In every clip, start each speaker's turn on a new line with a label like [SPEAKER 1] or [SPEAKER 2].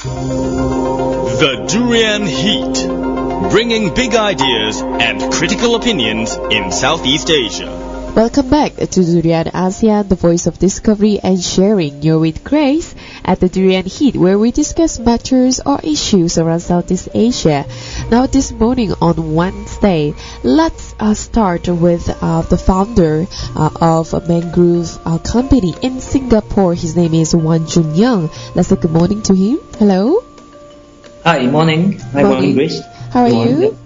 [SPEAKER 1] The Durian Heat, bringing big ideas and critical opinions in Southeast Asia.
[SPEAKER 2] Welcome back to Durian ASEAN, the voice of discovery and sharing. You're with Grace at the Durian Heat, where we discuss matters or issues around Southeast Asia. Now this morning on Wednesday, let's start with the founder of Mangrove company in Singapore. His name is Junyong. Let's say good morning to him. Hello.
[SPEAKER 3] Hi, morning. Hi, morning, Grace.
[SPEAKER 2] How are you?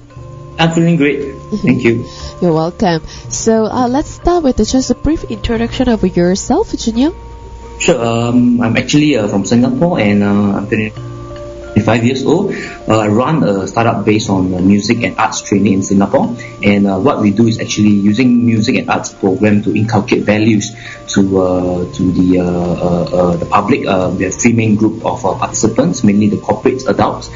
[SPEAKER 3] I'm feeling great. Thank you.
[SPEAKER 2] You're welcome. So let's start with just a brief introduction of yourself, Junyong.
[SPEAKER 3] Sure. I'm actually from Singapore, and I'm 25 years old. I run a startup based on music and arts training in Singapore, and what we do is actually using music and arts program to inculcate values to the public. We have three main group of participants, mainly the corporates, adults,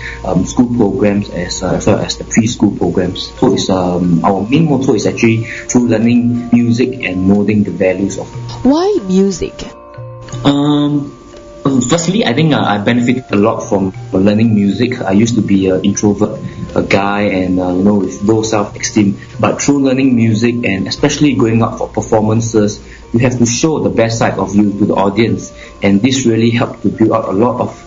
[SPEAKER 3] school programs, as well as the preschool programs. So it's our main motto is actually through learning music and molding the values of.
[SPEAKER 2] Why music?
[SPEAKER 3] Firstly, I think I benefited a lot from learning music. I used to be an introvert, a guy, and with low self-esteem. But through learning music, and especially going out for performances, you have to show the best side of you to the audience, and this really helped to build out a lot of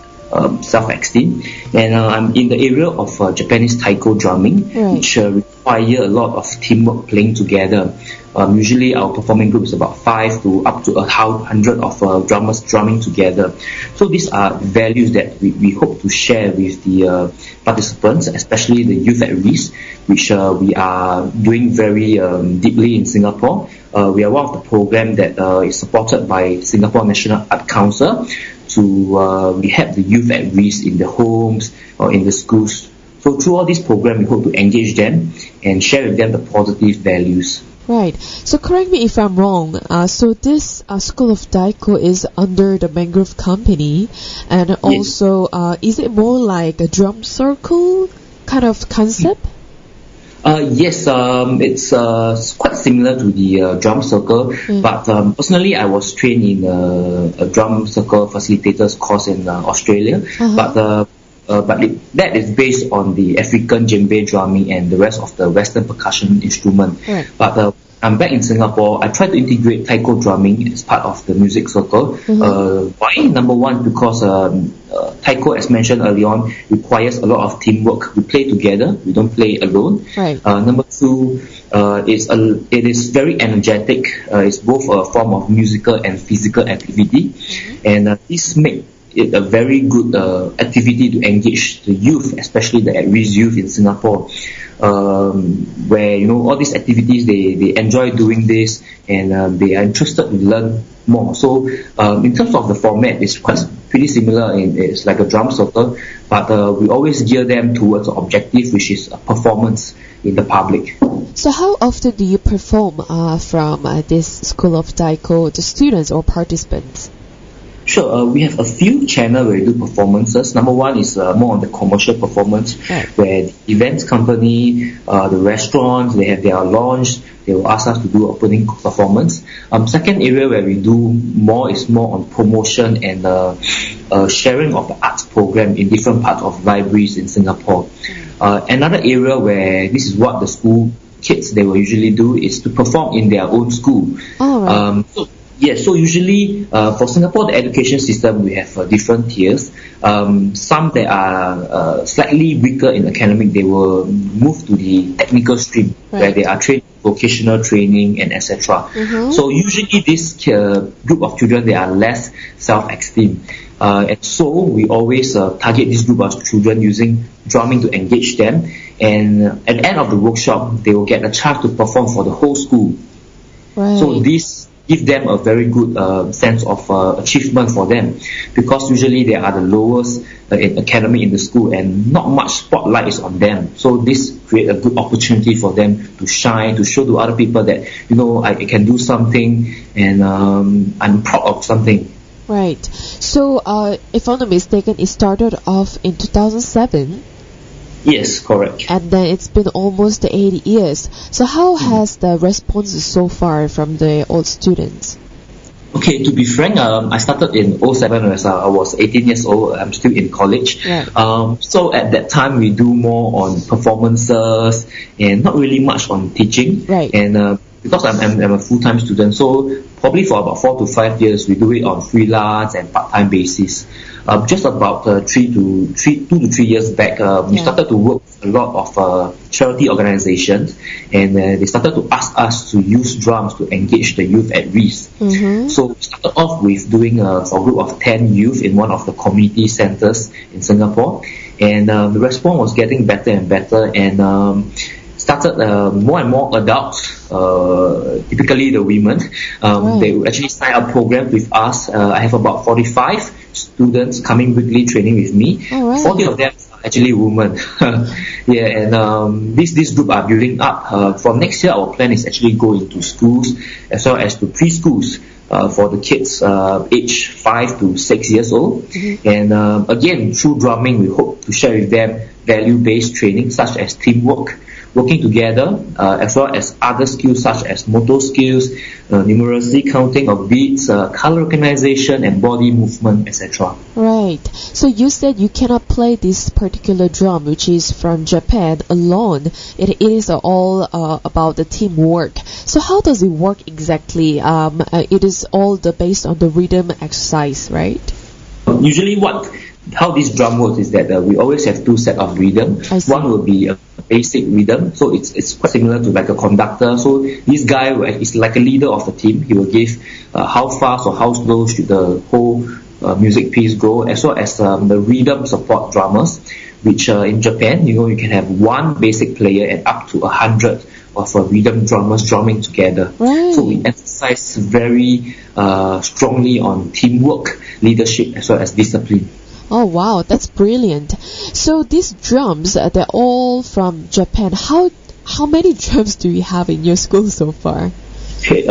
[SPEAKER 3] self-esteem. And I'm in the area of Japanese taiko drumming, which require a lot of teamwork, playing together. Usually our performing group is about 5 to up to 100 of drummers drumming together. So these are values that we hope to share with the participants, especially the youth at risk, which we are doing very deeply in Singapore. We are one of the program that is supported by Singapore National Art Council to rehab the youth at risk in the homes or in the schools. So through all these programs, we hope to engage them and share with them the positive values.
[SPEAKER 2] Right. So correct me if I'm wrong. So this School of Taiko is under the Mangrove company, and also is it more like a drum circle kind of concept?
[SPEAKER 3] Yes, it's quite similar to the drum circle, but personally I was trained in a drum circle facilitators course in Australia, but that is based on the African djembe drumming and the rest of the Western percussion instrument. But I'm back in Singapore. I try to integrate taiko drumming as part of the music circle. Why? Number one, because taiko, as mentioned early on, requires a lot of teamwork. We play together. We don't play alone. Number two, it is very energetic. It's both a form of musical and physical activity, and this makes it a very good activity to engage the youth, especially the at-risk youth in Singapore, where all these activities they enjoy doing this, and they are interested to learn more. So in terms of the format, it's pretty similar. It's like a drum circle, but we always gear them towards an objective, which is a performance in the public.
[SPEAKER 2] So how often do you perform from this School of Taiko to students or participants?
[SPEAKER 3] Sure, we have a few channels where we do performances. Number one is more on the commercial performance, where the events company, the restaurants, they have their launch, they will ask us to do opening performance. Second area where we do more is more on promotion and sharing of the arts program in different parts of libraries in Singapore. Another area where this is what the school kids they will usually do is to perform in their own school. So usually for Singapore, the education system, we have different tiers. Some that are slightly weaker in academic, they will move to the technical stream, where they are trained vocational training and etc. So usually this group of children, they are less self-esteem. And so we always target this group of children using drumming to engage them. And at the end of the workshop, they will get a chance to perform for the whole school. So this give them a very good sense of achievement for them, because usually they are the lowest in academic in the school and not much spotlight is on them. So this create a good opportunity for them to shine, to show to other people that I can do something, and I'm proud of something.
[SPEAKER 2] Right. So if I'm not mistaken, it started off in 2007.
[SPEAKER 3] Yes, correct.
[SPEAKER 2] And then it's been almost 80 years. So how has the response so far from the old students?
[SPEAKER 3] Okay, to be frank, I started in '07 as I was 18 years old. I'm still in college.
[SPEAKER 2] Right.
[SPEAKER 3] So at that time, we do more on performances and not really much on teaching.
[SPEAKER 2] Right.
[SPEAKER 3] And because I'm a full-time student, so probably for about 4 to 5 years, we do it on freelance and part-time basis. Just about 2 to 3 years back, we started to work with a lot of charity organizations, and they started to ask us to use drums to engage the youth at risk. So we started off with doing for a group of 10 youth in one of the community centers in Singapore, and the response was getting better and better, and started more and more adults, typically the women. They would actually sign up programs with us. I have about 45 students coming weekly training with me. 40 of them are actually women. And this group are building up. For next year, our plan is actually go into schools as well as to preschools. For the kids aged 5 to 6 years old. And again, through drumming, we hope to share with them value-based training such as teamwork, working together, as well as other skills such as motor skills, numeracy, counting of beats, color recognition, and body movement, etc.
[SPEAKER 2] Right. So you said you cannot play this particular drum, which is from Japan, alone. It is all about the teamwork. So how does it work exactly? It is all based on the rhythm exercise, right?
[SPEAKER 3] Usually how this drum works is that we always have 2 sets of rhythm. One will be a basic rhythm, so it's quite similar to like a conductor. So this guy is like a leader of the team. He will give how fast or how slow should the whole music piece go, as well as the rhythm support drummers, which in Japan, you can have 1 basic player and up to 100 of rhythm drummers drumming together.
[SPEAKER 2] Right.
[SPEAKER 3] So we emphasize very strongly on teamwork, leadership, as well as discipline.
[SPEAKER 2] Oh wow, that's brilliant. So these drums, they're all from Japan. How many drums do you have in your school so far?
[SPEAKER 3] Okay,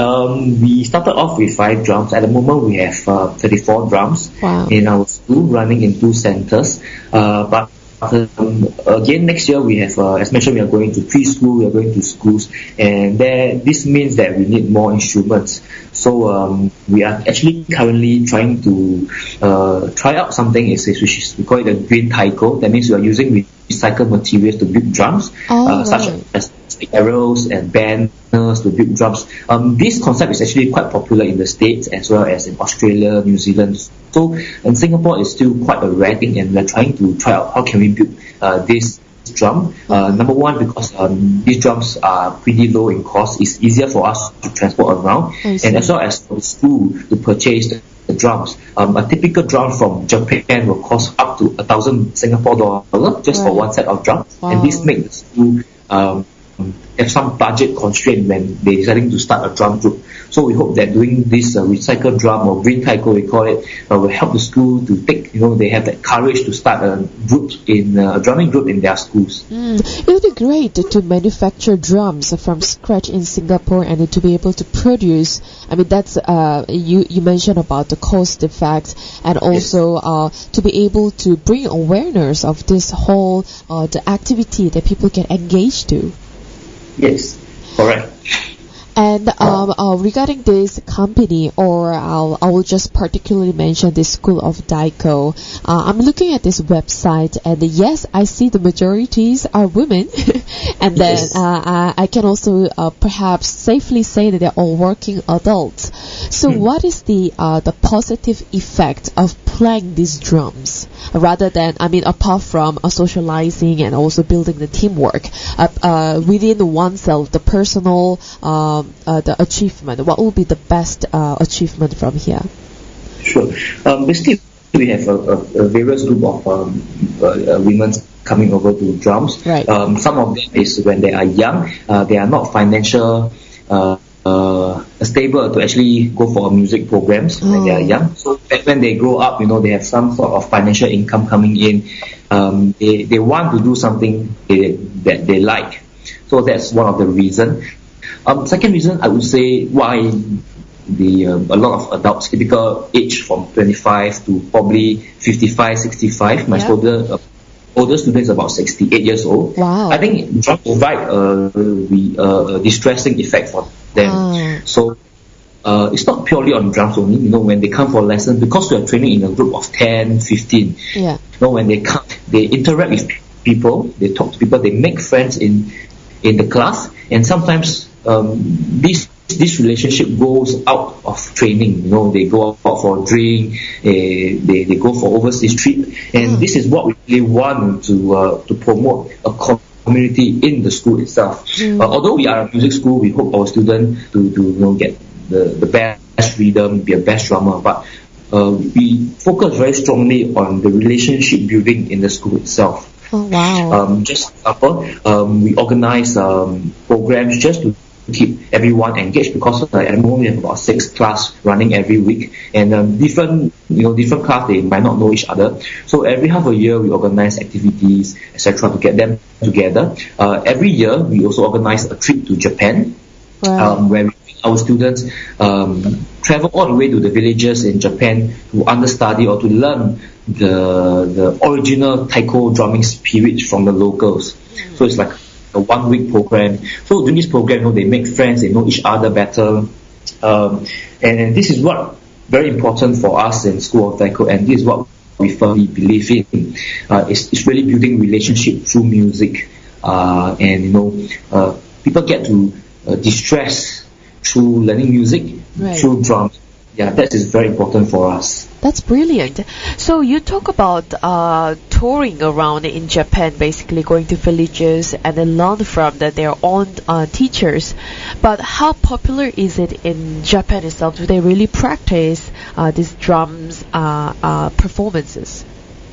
[SPEAKER 3] we started off with 5 drums. At the moment, we have 34 drums in our school, running in 2 centers. But again, next year we have, as mentioned, we are going to preschool, we are going to schools, and this means that we need more instruments. So we are actually currently trying to try out something which is we call it a green taiko. That means we are using recycled materials to build drums, such as arrows and banners to build drums. This concept is actually quite popular in the States as well as in Australia, New Zealand. So in Singapore, it's still quite a rare thing, and we're trying to try out how can we build this drum. Number one, because these drums are pretty low in cost, it's easier for us to transport around, and as well as for the school to purchase the drums. A typical drum from Japan will cost up to 1,000 Singapore dollar just for 1 set of drums, and this makes the school have some budget constraint when they're deciding to start a drum group. So we hope that doing this recycled drum, or green taiko we call it, will help the school to take, they have that courage to start a drumming group in their schools.
[SPEAKER 2] It would be great to manufacture drums from scratch in Singapore and to be able to produce. I mean, that's you mentioned about the cost effect, and also to be able to bring awareness of this whole the activity that people can engage to.
[SPEAKER 3] Yes, correct.
[SPEAKER 2] And regarding this company, or I will just particularly mention the School of Daiko. I'm looking at this website, and yes, I see the majorities are women, and then I can also perhaps safely say that they're all working adults. So, what is the positive effect of playing these drums, rather than, apart from socializing and also building the teamwork within oneself, the personal the achievement? What will be the best achievement from here?
[SPEAKER 3] Sure. Basically, we have a various group of women coming over to drums.
[SPEAKER 2] Right.
[SPEAKER 3] Some of them is when they are young, they are not financial stable to actually go for music programs when they are young. So when they grow up, they have some sort of financial income coming in. They want to do something that they like. So that's one of the reasons. Second reason, I would say why a lot of adults, typical age from 25 to probably 55, 65. My older student is about 68 years old.
[SPEAKER 2] Wow.
[SPEAKER 3] I think drum provide a distressing effect for them. So it's not purely on drums only. When they come for lessons, because we are training in a group of 10, 15.
[SPEAKER 2] Yeah.
[SPEAKER 3] When they come, they interact with people, they talk to people, they make friends in the class, and sometimes this relationship goes out of training. They go out for a drink, they go for overseas trip, and this is what we really want to promote a community in the school itself. Although we are a music school, we hope our students to get the best rhythm, be a best drummer, but we focus very strongly on the relationship building in the school itself.
[SPEAKER 2] Oh, wow.
[SPEAKER 3] Just example, we organize programs just to keep everyone engaged, because at the moment we have about 6 classes running every week, and different class, they might not know each other. So every half a year we organize activities, etc., to get them together. Every year we also organize a trip to Japan, where our students travel all the way to the villages in Japan to understudy or to learn the original taiko drumming spirit from the locals. So it's like a 1-week program. So during this program, they make friends, they know each other better, and this is what very important for us in School of Taiko, and this is what we firmly believe in. It's really building relationship through music, and people get to distress through learning music, through drums. Yeah, that is very important for us.
[SPEAKER 2] That's brilliant. So you talk about touring around in Japan, basically going to villages and then learn from their own teachers. But how popular is it in Japan itself? Do they really practice these drums performances?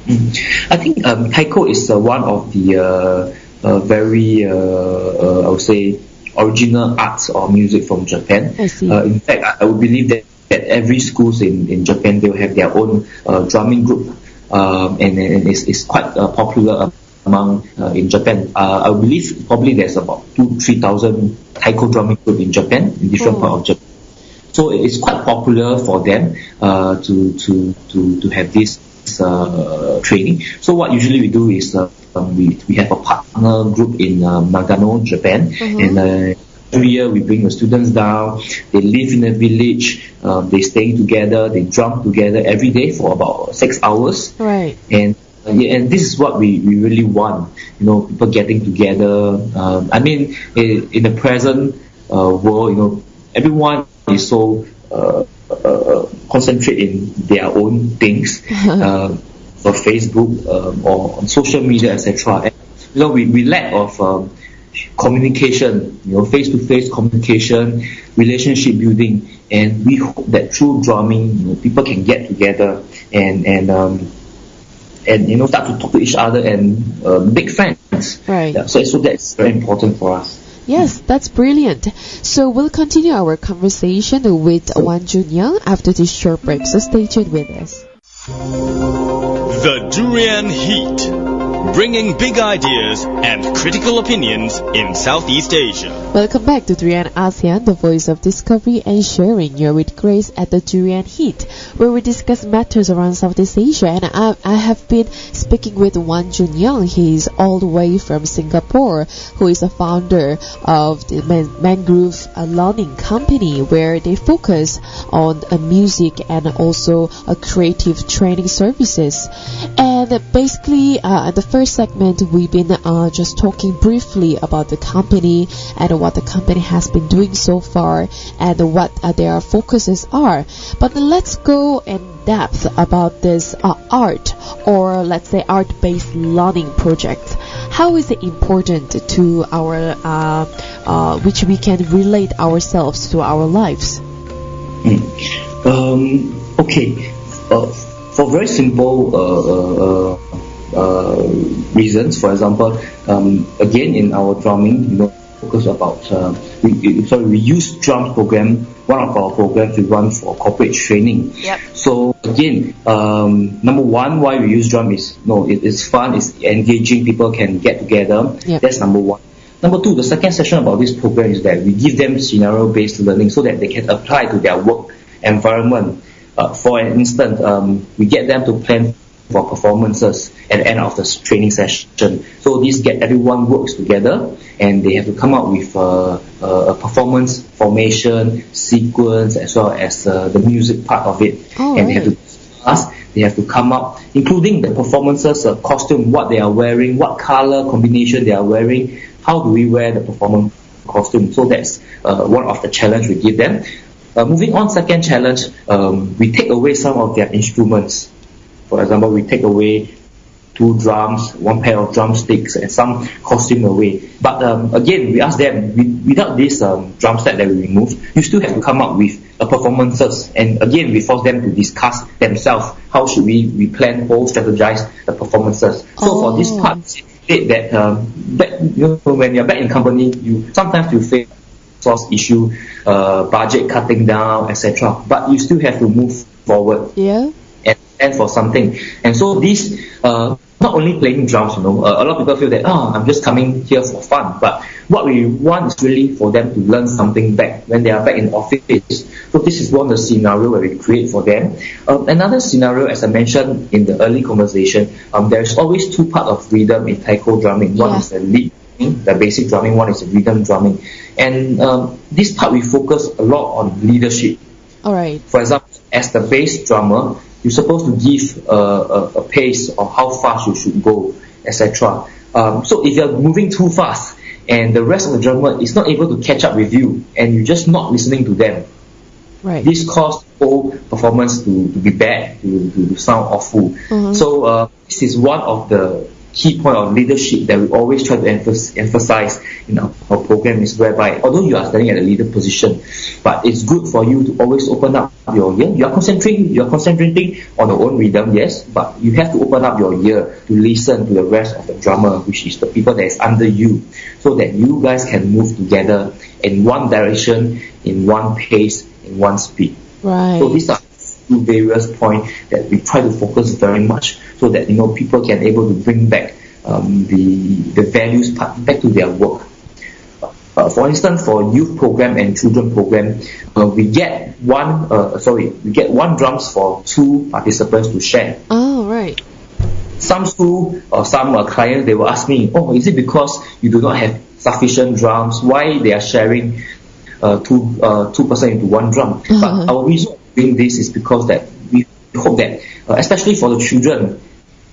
[SPEAKER 3] I think taiko is one of the very, I would say, original arts or music from Japan.
[SPEAKER 2] I see.
[SPEAKER 3] In fact, I would believe that every schools in Japan, they will have their own drumming group, and it's quite popular among in Japan. I believe probably there's about 2,000-3,000 taiko drumming group in Japan, in different part of Japan. So it's quite popular for them to have this training. So what usually we do is we have a partner group in Nagano, Japan, and every year we bring the students down. They live in a village, they stay together, they drum together every day for about 6 hours.
[SPEAKER 2] Right.
[SPEAKER 3] And this is what we really want, people getting together. I mean, in the present world, everyone is so concentrate in their own things, for Facebook or on social media, etc. And, we lack of communication, face-to-face communication, relationship building, and we hope that through drumming, people can get together and start to talk to each other and make friends.
[SPEAKER 2] Right.
[SPEAKER 3] Yeah, so that's very important for us.
[SPEAKER 2] Yes, that's brilliant. So we'll continue our conversation with Wang Junyong after this short break. So stay tuned with us.
[SPEAKER 1] The Durian Heat, bringing big ideas and critical opinions in Southeast Asia.
[SPEAKER 2] Welcome back to Durian ASEAN, the voice of discovery and sharing. You're with Grace at the Durian Heat, where we discuss matters around Southeast Asia. And I have been speaking with Wang Junyong. He's all the way from Singapore, who is a founder of the Mangrove learning company, where they focus on music and also creative training services. And basically, in the first segment, we've been just talking briefly about the company and what the company has been doing so far and what their focuses are. But let's go in depth about this art, or let's say art-based learning project. How is it important to our, which we can relate ourselves to our lives?
[SPEAKER 3] Okay. For very simple reasons, for example, again in our drumming, focus about we use drums program. One of our programs we run for corporate training.
[SPEAKER 2] Yep.
[SPEAKER 3] So again, number one, why we use drum is it's fun, it's engaging. People can get together.
[SPEAKER 2] Yep.
[SPEAKER 3] That's number one. Number two, the second section about this program is that we give them scenario-based learning so that they can apply to their work environment. For an instance, we get them to plan for performances at the end of the training session. So this get everyone works together, and they have to come up with a performance formation sequence as well as the music part of it. And they have to discuss. They have to come up, including the performances, costume, what they are wearing, what color combination they are wearing, how do we wear the performance costume. So that's one of the challenge we give them. Moving on, second challenge, we take away some of their instruments. For example, we take away 2 drums, 1 pair of drumsticks, and some costume away. But again, we ask them, without this drum set that we remove, you still have to come up with performances. And again, we force them to discuss themselves, how should we plan or strategize the performances. So for this part, that when you're back in company, sometimes you face source issue, budget cutting down, etc. But you still have to move forward.
[SPEAKER 2] Yeah.
[SPEAKER 3] And for something. And so this, not only playing drums, a lot of people feel that, I'm just coming here for fun. But what we want is really for them to learn something back when they are back in office. So this is one of the scenario where we create for them. Another scenario, as I mentioned in the early conversation, there's always 2 parts of rhythm in taiko drumming. One is the lead drumming, the basic drumming, one is the rhythm drumming. And this part we focus a lot on leadership.
[SPEAKER 2] All right.
[SPEAKER 3] For example, as the bass drummer, you're supposed to give a pace of how fast you should go, etc. So if you're moving too fast and the rest of the drummer is not able to catch up with you and you're just not listening to them, this causes whole performance to be bad, to sound awful. So this is one of the key point of leadership that we always try to emphasize in our program, is whereby although you are standing at a leader position, but it's good for you to always open up your ear. You are concentrating on your own rhythm, yes, but you have to open up your ear to listen to the rest of the drummer, which is the people that is under you, so that you guys can move together in one direction, in one pace, in one speed.
[SPEAKER 2] Right.
[SPEAKER 3] So these are various points that we try to focus very much, so that people can able to bring back the values part back to their work. For instance, for youth program and children program, we get one drums for 2 participants to share.
[SPEAKER 2] Oh, right.
[SPEAKER 3] Some school or some clients, they will ask me, is it because you do not have sufficient drums? Why they are sharing 2 person into 1 drum? But our reason doing this is because that we hope that, especially for the children,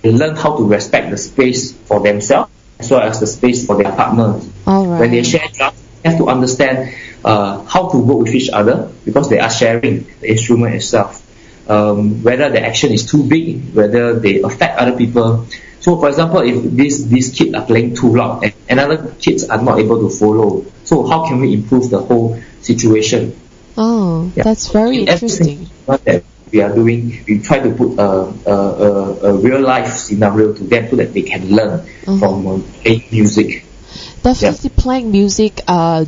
[SPEAKER 3] they learn how to respect the space for themselves as well as the space for their partners.
[SPEAKER 2] All right.
[SPEAKER 3] When they share drums, they have to understand how to work with each other, because they are sharing the instrument itself. Whether the action is too big, whether they affect other people. So for example, if these kids are playing too loud and other kids are not able to follow, so how can we improve the whole situation?
[SPEAKER 2] Oh, that's very interesting.
[SPEAKER 3] That we are doing, we try to put a real life scenario to them so that they can learn from playing music.
[SPEAKER 2] Definitely playing music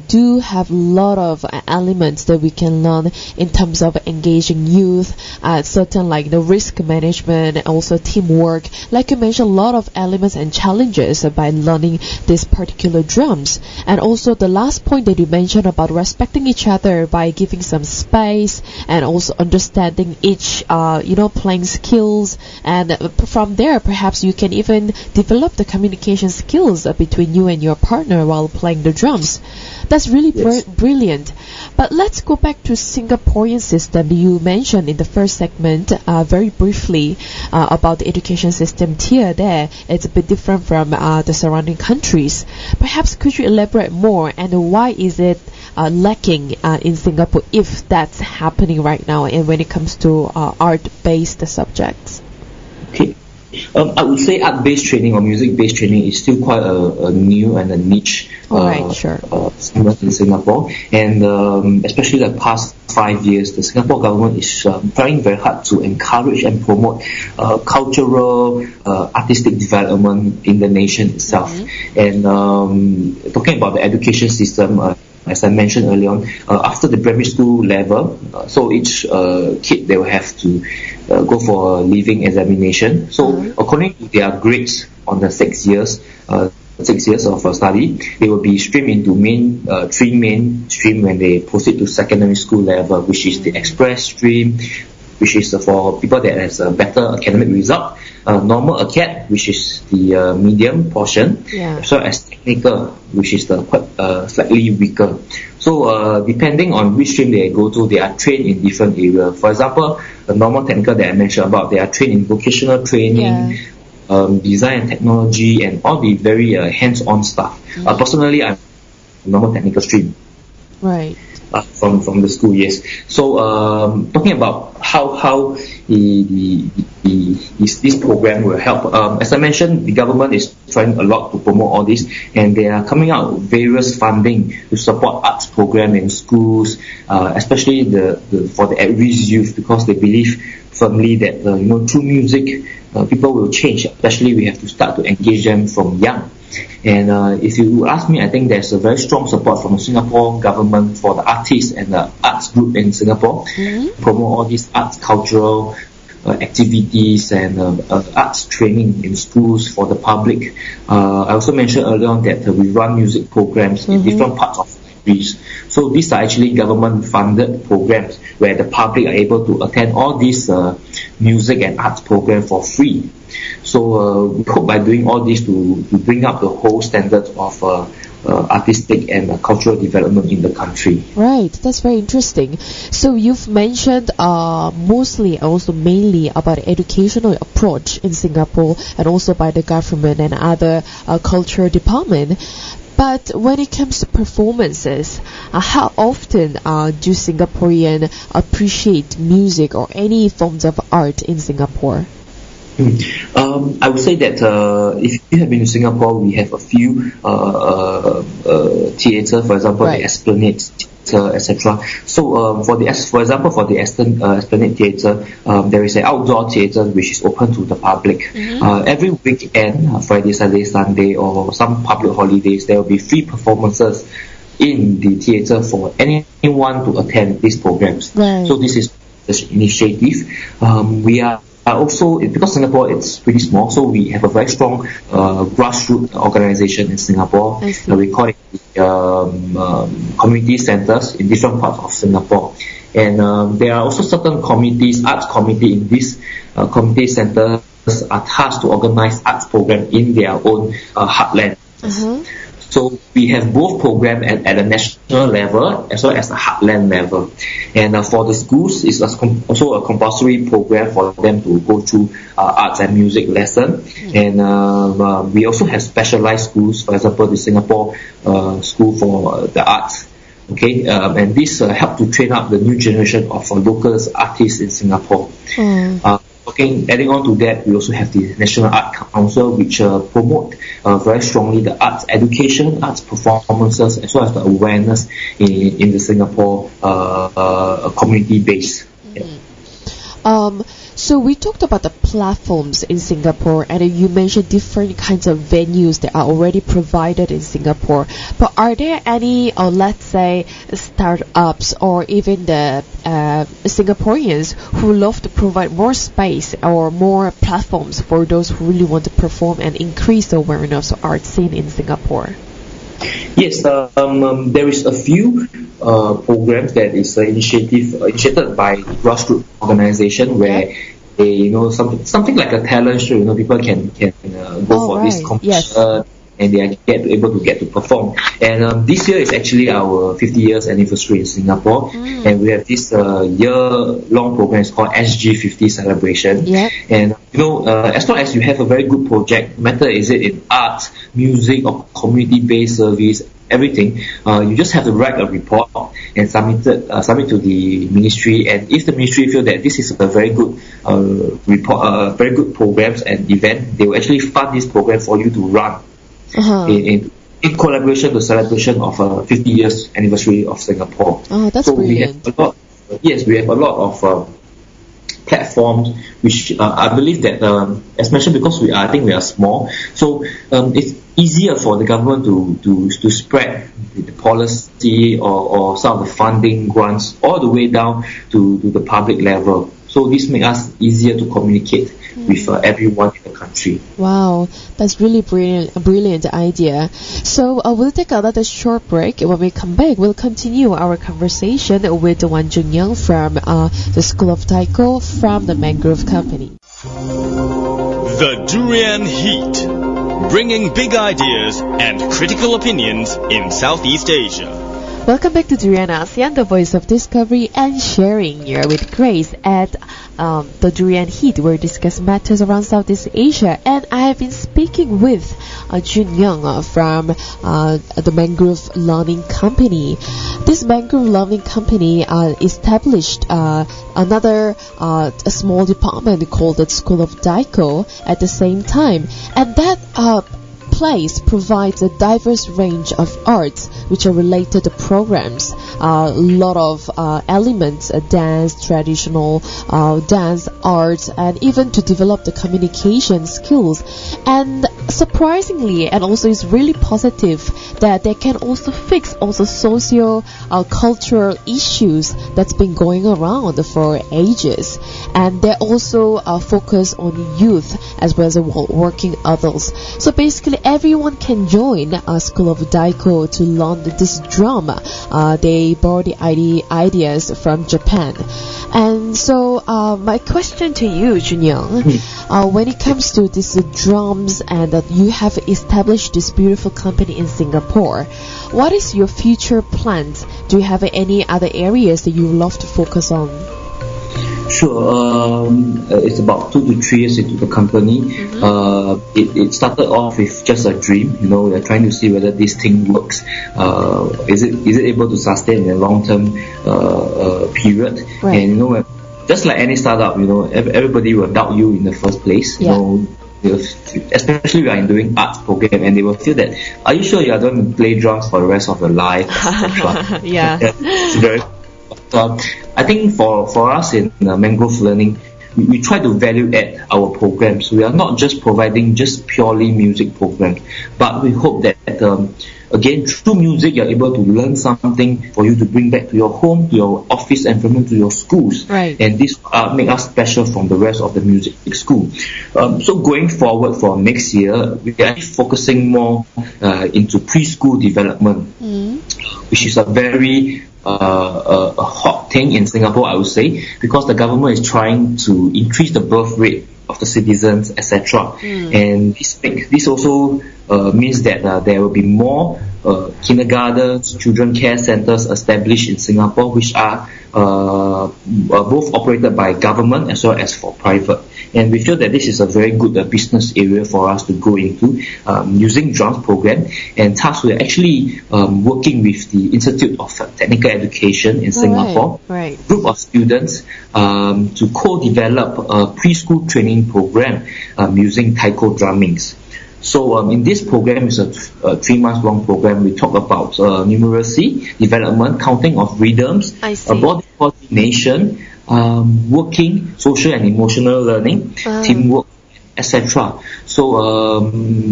[SPEAKER 2] do have a lot of elements that we can learn in terms of engaging youth, certain like the risk management, also teamwork. Like you mentioned, a lot of elements and challenges by learning these particular drums. And also the last point that you mentioned about respecting each other by giving some space and also understanding each, playing skills. And from there, perhaps you can even develop the communication skills between you and your partner while playing the drums. That's really brilliant. But let's go back to Singaporean system. You mentioned in the first segment very briefly about the education system here. There, it's a bit different from the surrounding countries. Perhaps could you elaborate more, and why is it lacking in Singapore if that's happening right now, and when it comes to art-based subjects?
[SPEAKER 3] Okay. I would say art-based training or music-based training is still quite a new and a niche segment in Singapore, and especially the past 5 years, the Singapore government is trying very hard to encourage and promote cultural, artistic development in the nation itself. And talking about the education system, as I mentioned earlier on, after the primary school level, so each kid, they will have to go for a leaving examination. So according to their grades on the 6 years of study, they will be streamed into three main stream when they proceed to secondary school level, which is the express stream, which is for people that has a better academic result. normal acad, which is the medium portion, as well as technical, which is the quite slightly weaker. So depending on which stream they go to, they are trained in different areas. For example, the normal technical that I mentioned about, they are trained in vocational training, design and technology, and all the very hands-on stuff. Personally, I'm normal technical stream.
[SPEAKER 2] Right.
[SPEAKER 3] From the school, yes. So talking about how this program will help. As I mentioned, the government is trying a lot to promote all this, and they are coming out with various funding to support arts program in schools, especially for the at-risk youth, because they believe firmly that through music people will change. Especially we have to start to engage them from young. And if you ask me, I think there's a very strong support from the Singapore government for the artists and the arts group in Singapore, promote all these arts cultural activities and arts training in schools for the public. I also mentioned earlier on that we run music programs in different parts of countries. So these are actually government funded programs where the public are able to attend all these music and arts programs for free. So we hope by doing all this to bring up the whole standards of artistic and cultural development in the country.
[SPEAKER 2] Right, that's very interesting. So you've mentioned mostly, also mainly about educational approach in Singapore and also by the government and other cultural department. But when it comes to performances, how often do Singaporeans appreciate music or any forms of art in Singapore?
[SPEAKER 3] I would say that if you have been to Singapore, we have a few theatre, for example, the Esplanade Theatre, etc. So for example, for the Esplanade Theatre, there is an outdoor theatre which is open to the public. Every weekend, Friday, Saturday, Sunday, or some public holidays, there will be free performances in the theatre for anyone to attend these programs. So this is the initiative. We are also, because Singapore it's pretty small, so we have a very strong grassroots organization in Singapore. We call it community centers in different parts of Singapore. And there are also certain committees, arts committee in these community centers are tasked to organize arts program in their own heartland. So we have both programs at a national level as well as a heartland level. And for the schools, it's also a compulsory program for them to go through arts and music lesson. And we also have specialized schools, for example, the Singapore School for the Arts. And this help to train up the new generation of local artists in Singapore. Adding on to that, we also have the National Art Council, which promote very strongly the arts education, arts performances, as well as the awareness in the Singapore community base.
[SPEAKER 2] So we talked about the platforms in Singapore, and you mentioned different kinds of venues that are already provided in Singapore. But are there any, or let's say, startups or even the Singaporeans who love to provide more space or more platforms for those who really want to perform and increase the awareness of art scene in Singapore?
[SPEAKER 3] Yes, there is a few programs that is initiated by grassroots organization where they, something like a talent show. People can go for this competition. And they are able to get to perform. And this year is actually our 50 years anniversary in Singapore, and we have this year-long program. It's called SG50 Celebration. And as long as you have a very good project, no matter is it in art, music, or community-based service, everything, you just have to write a report and submit to the ministry. And if the ministry feel that this is a very good report, very good programs and event, they will actually fund this program for you to run. In collaboration to celebration of 50 years anniversary of Singapore.
[SPEAKER 2] That's brilliant.
[SPEAKER 3] We have a lot of platforms which I believe that as mentioned, because I think we are small, so it's easier for the government to spread the policy or some of the funding grants all the way down to the public level. So this makes us easier to communicate with everyone in the country.
[SPEAKER 2] Wow, that's really a brilliant idea. So we'll take another short break. When we come back, we'll continue our conversation with Wang Junyong from the School of Taiko from the Mangrove Company.
[SPEAKER 1] The Durian Heat, bringing big ideas and critical opinions in Southeast Asia.
[SPEAKER 2] Welcome back to Durian ASEAN, the voice of discovery and sharing. You're with Grace at the Durian Heat, where we discuss matters around Southeast Asia. And I have been speaking with Junyong from the Mangrove Learning Company. This Mangrove Learning Company established another a small department called the School of Durian at the same time. And that place provides a diverse range of arts which are related to programs. A lot of elements, dance, traditional dance, arts, and even to develop the communication skills. And surprisingly, and also it's really positive, that they can also fix also socio cultural issues that's been going around for ages. And they also focus on youth as well as working adults. So basically everyone can join School of Durian to learn this drum. They borrow the ideas from Japan. And so my question to you, Junyong, when it comes to these drums, and that you have established this beautiful company in Singapore, what is your future plans? Do you have any other areas that you would love to focus on?
[SPEAKER 3] Sure. It's about 2 to 3 years into the company. It started off with just a dream. We're trying to see whether this thing works. Is it able to sustain in a long-term period?
[SPEAKER 2] Right.
[SPEAKER 3] And just like any startup, everybody will doubt you in the first place. Especially when I'm doing arts program, and they will feel that, are you sure you are going to play drums for the rest of your life?
[SPEAKER 2] Yeah.
[SPEAKER 3] It's very. I think for us in Mangrove Learning, we try to value add our programs. We are not just providing just purely music programs, but we hope that again, through music, you're able to learn something for you to bring back to your home, to your office environment, to your schools.
[SPEAKER 2] Right.
[SPEAKER 3] And this make us special from the rest of the music school. So going forward for next year, we are focusing more into preschool development, which is a very a hot thing in Singapore, I would say, because the government is trying to increase the birth rate of the citizens, etc. And this also means that there will be more kindergartens, children care centers established in Singapore, which are both operated by government as well as for private. And we feel that this is a very good business area for us to go into using drums program. And thus we're actually working with the Institute of Technical Education in Singapore, group of students to co-develop a preschool training program using taiko drummings. So in this program, is a 3 months long program. We talk about numeracy, development, counting of rhythms, body coordination, working, social and emotional learning, teamwork, etc. So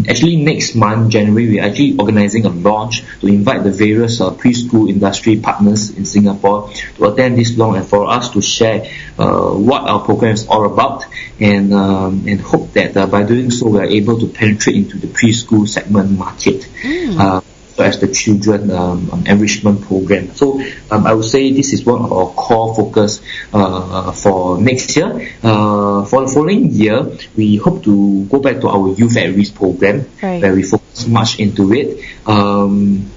[SPEAKER 3] actually next month, January, we're actually organizing a launch to invite the various preschool industry partners in Singapore to attend this launch, and for us to share what our program is all about, and hope that by doing so we are able to penetrate into the preschool segment market. As the children enrichment program. So I would say this is one of our core focus for next year. For the following year, we hope to go back to our youth at risk program, where we focus much into it. I'm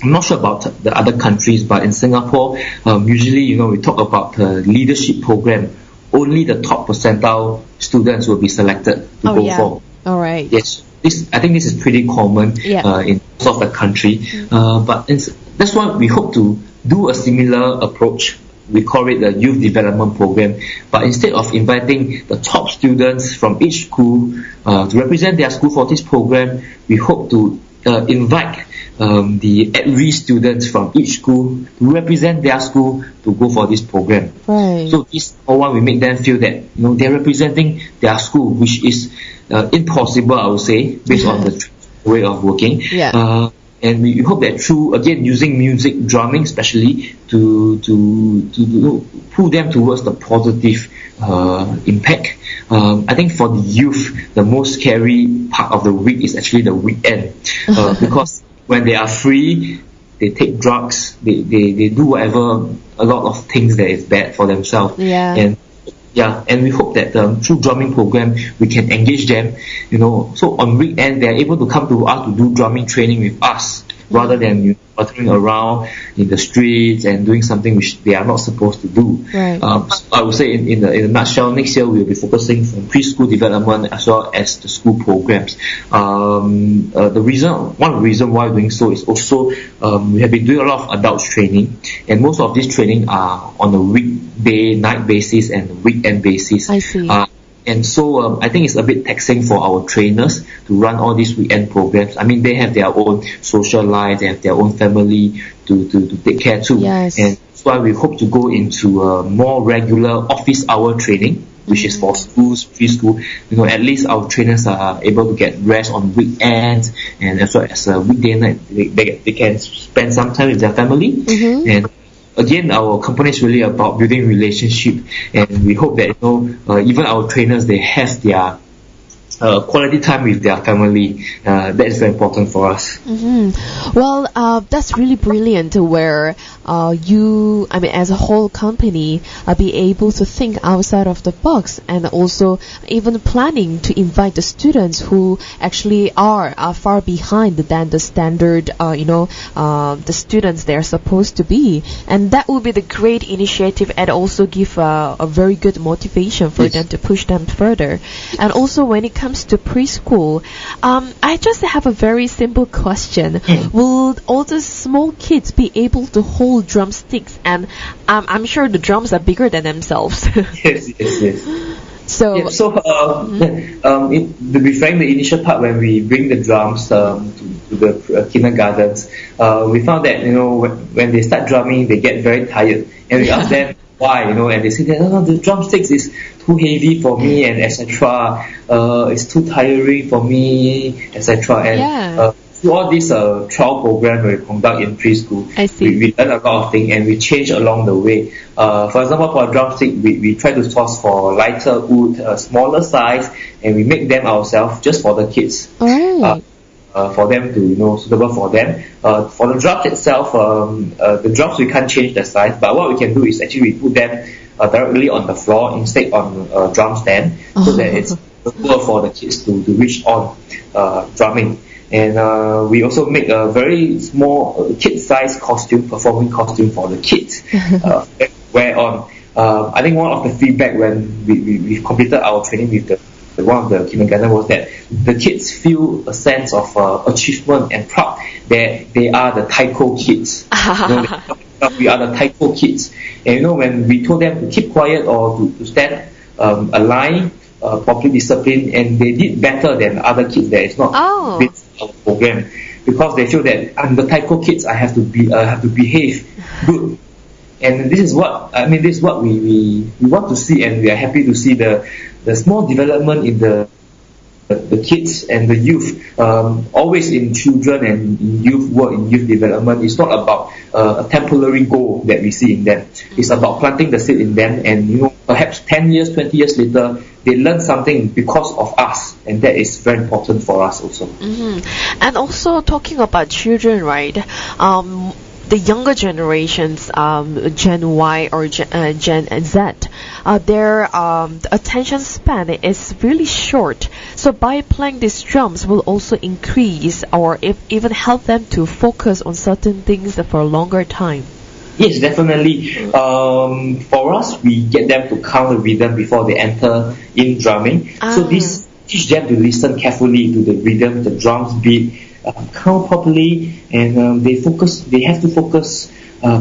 [SPEAKER 3] not sure about the other countries, but in Singapore, usually we talk about the leadership program. Only the top percentile students will be selected to go for.
[SPEAKER 2] All right.
[SPEAKER 3] Yes. I think this is pretty common in most of the country, but that's why we hope to do a similar approach. We call it the youth development program, but instead of inviting the top students from each school to represent their school for this program, we hope to invite the at-risk students from each school to represent their school to go for this program. So this one, we make them feel that they're representing their school, which is impossible, I would say, based on the way of working. And we hope that through, again, using music, drumming especially, to pull them towards the positive impact. I think for the youth, the most scary part of the week is actually the weekend, because when they are free, they take drugs, they do whatever, a lot of things that is bad for themselves. And Yeah, and we hope that through drumming program we can engage them, so on weekend they are able to come to us to do drumming training with us rather than wandering around in the streets and doing something which they are not supposed to do.
[SPEAKER 2] Right.
[SPEAKER 3] So I would say in a nutshell, next year we will be focusing on preschool development as well as the school programs. One of the reason why we're doing so is also we have been doing a lot of adults training, and most of these training are on a weekday night basis and a weekend basis.
[SPEAKER 2] I see.
[SPEAKER 3] And so I think it's a bit taxing for our trainers to run all these weekend programs. I mean, they have their own social life, they have their own family to take care too.
[SPEAKER 2] Yes.
[SPEAKER 3] And that's why we hope to go into more regular office hour training, which is for schools, preschool. At least our trainers are able to get rest on weekends, and as well as weekday night, they can spend some time with their family. And again, our company is really about building relationship, and we hope that even our trainers, they have their quality time with their family. That is very important for us.
[SPEAKER 2] Well, that's really brilliant where as a whole company, be able to think outside of the box, and also even planning to invite the students who actually are far behind than the standard, the students they're supposed to be. And that would be the great initiative, and also give a very good motivation for them to push them further. And also when it comes to preschool, I just have a very simple question. Will all the small kids be able to hold drumsticks? And I'm sure the drums are bigger than themselves.
[SPEAKER 3] Yes.
[SPEAKER 2] So,
[SPEAKER 3] to be frank, the initial part when we bring the drums to the kindergartens, we found that when they start drumming, they get very tired, and we ask them why, and they say that the drumsticks is too heavy for me, and etc. It's too tiring for me, etc. And through all this trial program we conduct in preschool, we learn a lot of things, and we change along the way. For example, for a drumstick, we try to source for lighter wood, smaller size, and we make them ourselves just for the kids. For them to suitable for them. For the drums itself, the drums we can't change the size, but what we can do is actually we put them directly on the floor instead on a drum stand, so that it's possible for the kids to reach on drumming. And we also make a very small kid-sized performing costume for the kids wear on. I think one of the feedback when we completed our training with one of the kindergarten was that the kids feel a sense of achievement and proud that they are the taiko kids. We are the taiko kids. And when we told them to keep quiet or to stand aligned, properly disciplined, and they did better than other kids that is not with our program, because they feel that I'm the taiko kids, I have to behave good. And this is what we want to see, and we are happy to see the small development in the kids and the youth. Always in children and in youth work, in youth development, it's not about a temporary goal that we see in them. It's about planting the seed in them, and perhaps 10 years, 20 years later, they learn something because of us, and that is very important for us also.
[SPEAKER 2] And also talking about children, right? The younger generations, Gen Y or Gen Z, their attention span is really short. So by playing these drums will also increase or even help them to focus on certain things for a longer time.
[SPEAKER 3] Yes, definitely. For us, we get them to count the rhythm before they enter in drumming. So this teach them to listen carefully to the rhythm, the drums beat, count properly, and they have to focus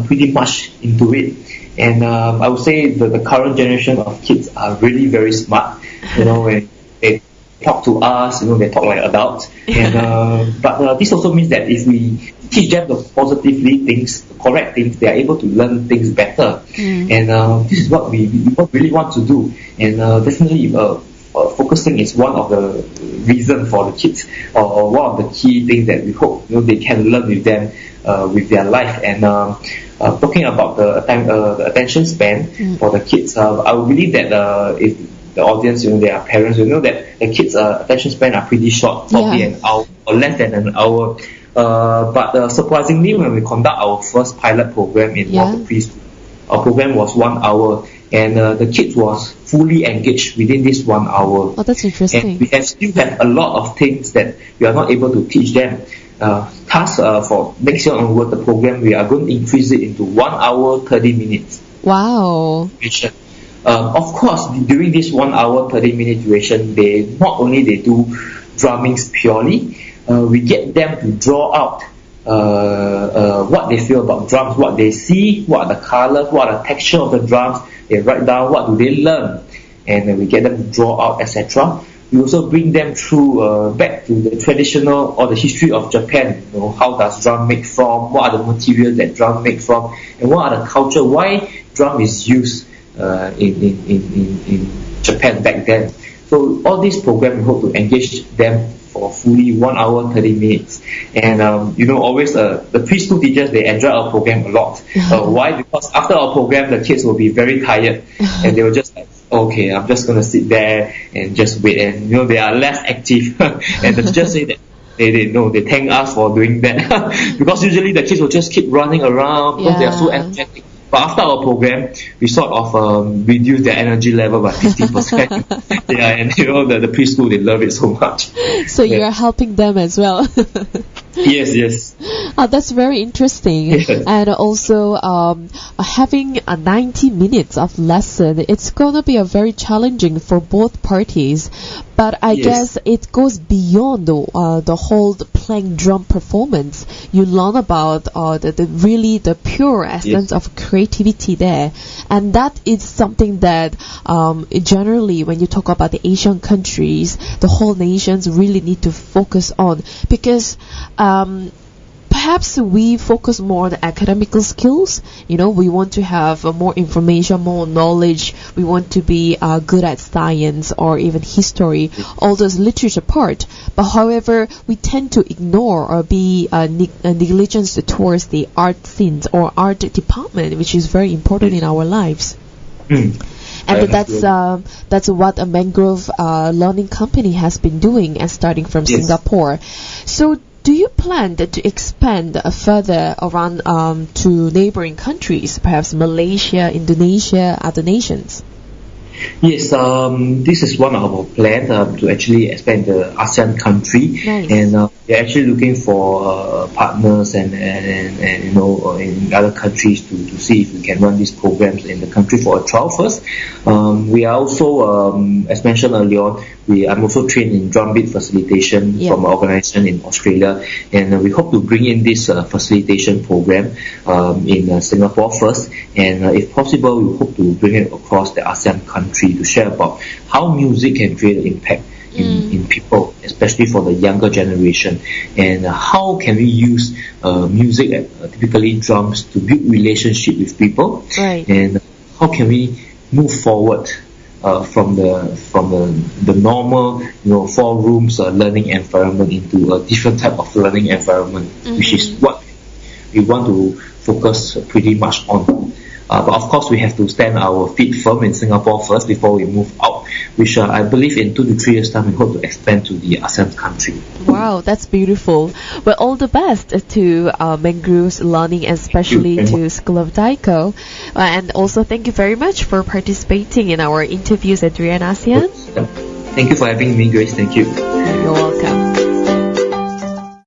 [SPEAKER 3] pretty much into it. And I would say the current generation of kids are really very smart. When they talk to us, they talk like adults. And but this also means that if we teach them the positively things, the correct things, they are able to learn things better. And this is what we really want to do. And definitely focusing is one of the reasons for the kids, or one of the key things that we hope they can learn with them with their life. And talking about the attention span for the kids, I would believe that if the audience, they are parents, that the kids' attention span are pretty short, probably an hour or less than an hour. But surprisingly, when we conduct our first pilot program in water preschool, our program was 1 hour, and the kids was fully engaged within this 1 hour.
[SPEAKER 2] Oh, that's interesting.
[SPEAKER 3] And we still have a lot of things that we are not able to teach them. Thus, for next year onward, the program, we are going to increase it into 1 hour, 30 minutes.
[SPEAKER 2] Wow.
[SPEAKER 3] Duration. Of course, during this 1 hour, 30 minute duration, they not only they do drummings purely, we get them to draw out what they feel about drums, what they see, what are the colors, what are the texture of the drums. They write down what do they learn, and we get them to draw out, etc. We also bring them through back to the traditional or the history of Japan. You know, how does drum make from? What are the materials that drum make from? And what are the culture? Why drum is used in Japan back then? So all these programs we hope to engage them for fully 1 hour 30 minutes. And always the preschool teachers, they enjoy our program a lot. Why? Because after our program, the kids will be very tired and they will just like, okay, I'm just gonna sit there and just wait. And they are less active. And the teachers say that they thank us for doing that because usually the kids will just keep running around because they are so energetic. But after our program, we sort of reduce their energy level by 50%. And the preschool, they love it so much.
[SPEAKER 2] So you're helping them as well.
[SPEAKER 3] Yes.
[SPEAKER 2] That's very interesting.
[SPEAKER 3] Yes.
[SPEAKER 2] And also having 90 minutes of lesson, it's going to be a very challenging for both parties. But I guess it goes beyond the whole playing drum performance. You learn about the pure essence of creativity there. And that is something that generally when you talk about the Asian countries, the whole nations really need to focus on. Because perhaps we focus more on the academical skills. We want to have more information, more knowledge. We want to be good at science or even history, all those literature part. But however, we tend to ignore or be negligent towards the art scenes or art department, which is very important in our lives. And that's what a Mangrove learning company has been doing and starting from Singapore. So do you plan to expand further around to neighboring countries, perhaps Malaysia, Indonesia, other nations?
[SPEAKER 3] Yes, this is one of our plans to actually expand the ASEAN country.
[SPEAKER 2] Nice.
[SPEAKER 3] And we're actually looking for partners and in other countries to see if we can run these programs in the country for a trial first. We are also, as mentioned earlier on, I'm also trained in drum beat facilitation from an organization in Australia, and we hope to bring in this facilitation program in Singapore first, and if possible, we hope to bring it across the ASEAN country to share about how music can create an impact in people, especially for the younger generation, and how can we use music, typically drums, to build relationship with people, and how can we move forward from the normal 4 rooms learning environment into a different type of learning environment, which is what we want to focus pretty much on. But of course, we have to stand our feet firm in Singapore first before we move out, which I believe in 2 to 3 years' time we hope to expand to the ASEAN country.
[SPEAKER 2] Wow, that's beautiful. Well, all the best to Mangrove's learning, and especially to School of Taiko. And also thank you very much for participating in our interviews at Durian ASEAN.
[SPEAKER 3] Thank you for having me, Grace. Thank you.